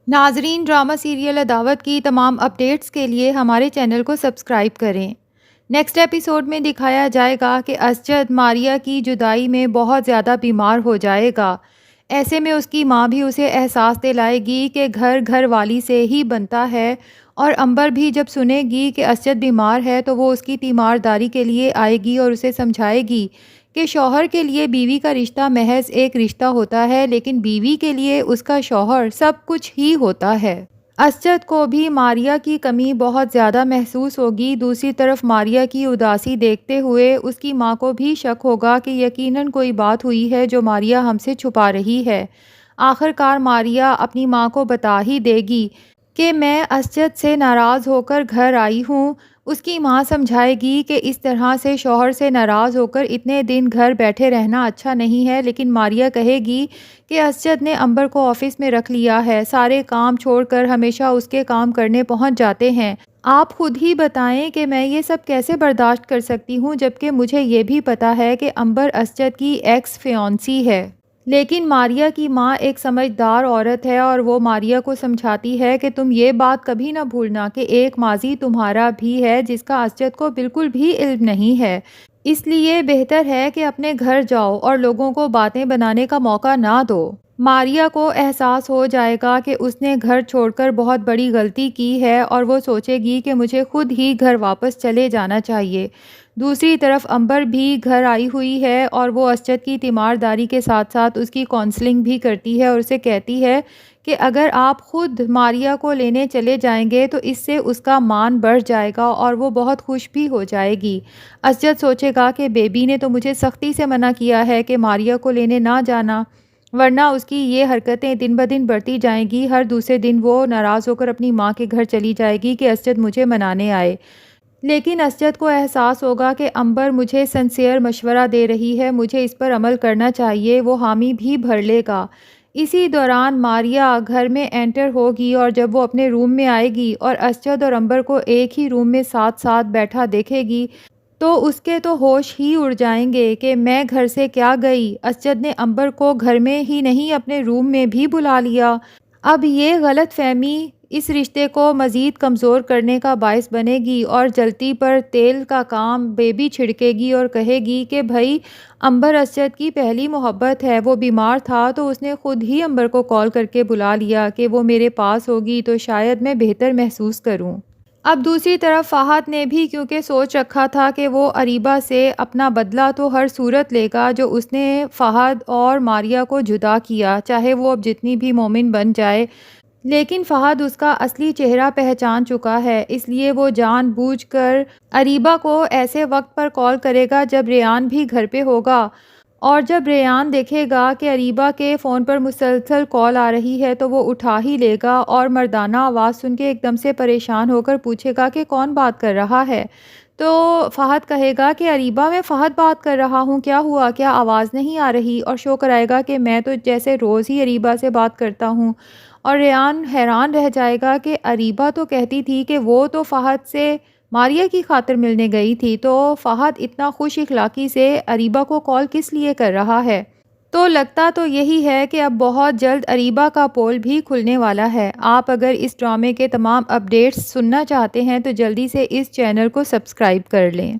ناظرین، drama serial عداوت کی تمام اپڈیٹس کے لیے ہمارے چینل کو سبسکرائب کریں۔ نیکسٹ ایپیسوڈ میں دکھایا جائے گا کہ اسجد ماریا کی جدائی میں بہت زیادہ بیمار ہو جائے گا۔ ایسے میں اس کی ماں بھی اسے احساس دلائے گی کہ گھر گھر والی سے ہی بنتا ہے، اور امبر بھی جب سنے گی کہ اسجد بیمار ہے تو وہ اس کی تیمارداری کے لیے آئے گی اور اسے سمجھائے گی کہ شوہر کے لیے بیوی کا رشتہ محض ایک رشتہ ہوتا ہے، لیکن بیوی کے لیے اس کا شوہر سب کچھ ہی ہوتا ہے۔ اسجد کو بھی ماریا کی کمی بہت زیادہ محسوس ہوگی۔ دوسری طرف ماریا کی اداسی دیکھتے ہوئے اس کی ماں کو بھی شک ہوگا کہ یقیناً کوئی بات ہوئی ہے جو ماریا ہم سے چھپا رہی ہے۔ آخر کار ماریا اپنی ماں کو بتا ہی دے گی کہ میں اسجد سے ناراض ہو کر گھر آئی ہوں۔ اس کی ماں سمجھائے گی کہ اس طرح سے شوہر سے ناراض ہو کر اتنے دن گھر بیٹھے رہنا اچھا نہیں ہے، لیکن ماریا کہے گی کہ اسجد نے امبر کو آفس میں رکھ لیا ہے، سارے کام چھوڑ کر ہمیشہ اس کے کام کرنے پہنچ جاتے ہیں۔ آپ خود ہی بتائیں کہ میں یہ سب کیسے برداشت کر سکتی ہوں، جبکہ مجھے یہ بھی پتا ہے کہ امبر اسجد کی ایکس فیانسی ہے۔ لیکن ماریا کی ماں ایک سمجھدار عورت ہے اور وہ ماریا کو سمجھاتی ہے کہ تم یہ بات کبھی نہ بھولنا کہ ایک ماضی تمہارا بھی ہے جس کا اسجد کو بالکل بھی علم نہیں ہے، اس لیے بہتر ہے کہ اپنے گھر جاؤ اور لوگوں کو باتیں بنانے کا موقع نہ دو۔ ماریا کو احساس ہو جائے گا کہ اس نے گھر چھوڑ کر بہت بڑی غلطی کی ہے اور وہ سوچے گی کہ مجھے خود ہی گھر واپس چلے جانا چاہیے۔ دوسری طرف امبر بھی گھر آئی ہوئی ہے اور وہ اسجد کی تیمارداری کے ساتھ ساتھ اس کی کونسلنگ بھی کرتی ہے اور اسے کہتی ہے کہ اگر آپ خود ماریا کو لینے چلے جائیں گے تو اس سے اس کا مان بڑھ جائے گا اور وہ بہت خوش بھی ہو جائے گی۔ اسجد سوچے گا کہ بیبی نے تو مجھے سختی سے منع کیا ہے کہ ماریا کو لینے نہ جانا، ورنہ اس کی یہ حرکتیں دن بدن بڑھتی جائیں گی۔ ہر دوسرے دن وہ ناراض ہو کر اپنی ماں کے گھر چلی جائے گی کہ اسجد مجھے منانے آئے۔ لیکن اسجد کو احساس ہوگا کہ امبر مجھے سنسیئر مشورہ دے رہی ہے، مجھے اس پر عمل کرنا چاہیے، وہ حامی بھی بھر لے گا۔ اسی دوران ماریا گھر میں انٹر ہوگی اور جب وہ اپنے روم میں آئے گی اور اسجد اور امبر کو ایک ہی روم میں ساتھ ساتھ بیٹھا دیکھے گی تو اس کے تو ہوش ہی اڑ جائیں گے کہ میں گھر سے کیا گئی، اسجد نے امبر کو گھر میں ہی نہیں اپنے روم میں بھی بلا لیا۔ اب یہ غلط فہمی اس رشتے کو مزید کمزور کرنے کا باعث بنے گی اور جلتی پر تیل کا کام بیبی چھڑکے گی اور کہے گی کہ بھائی امبر اسجد کی پہلی محبت ہے، وہ بیمار تھا تو اس نے خود ہی امبر کو کال کر کے بلا لیا کہ وہ میرے پاس ہوگی تو شاید میں بہتر محسوس کروں۔ اب دوسری طرف فہد نے بھی کیونکہ سوچ رکھا تھا کہ وہ اریبہ سے اپنا بدلہ تو ہر صورت لے گا جو اس نے فہد اور ماریا کو جدا کیا، چاہے وہ اب جتنی بھی مومن بن جائے، لیکن فہد اس کا اصلی چہرہ پہچان چکا ہے، اس لیے وہ جان بوجھ کر اریبہ کو ایسے وقت پر کال کرے گا جب ریان بھی گھر پہ ہوگا، اور جب ریان دیکھے گا کہ اریبہ کے فون پر مسلسل کال آ رہی ہے تو وہ اٹھا ہی لے گا اور مردانہ آواز سن کے ایک دم سے پریشان ہو کر پوچھے گا کہ کون بات کر رہا ہے؟ تو فہد کہے گا کہ اریبہ میں فہد بات کر رہا ہوں، کیا ہوا، کیا آواز نہیں آ رہی؟ اور شو کرائے گا کہ میں تو جیسے روز ہی اریبہ سے بات کرتا ہوں، اور ریان حیران رہ جائے گا کہ اریبہ تو کہتی تھی کہ وہ تو فہد سے ماریا کی خاطر ملنے گئی تھی، تو فہد اتنا خوش اخلاقی سے اریبہ کو کال کس لیے کر رہا ہے؟ تو لگتا تو یہی ہے کہ اب بہت جلد اریبہ کا پول بھی کھلنے والا ہے۔ آپ اگر اس ڈرامے کے تمام اپڈیٹس سننا چاہتے ہیں تو جلدی سے اس چینل کو سبسکرائب کر لیں۔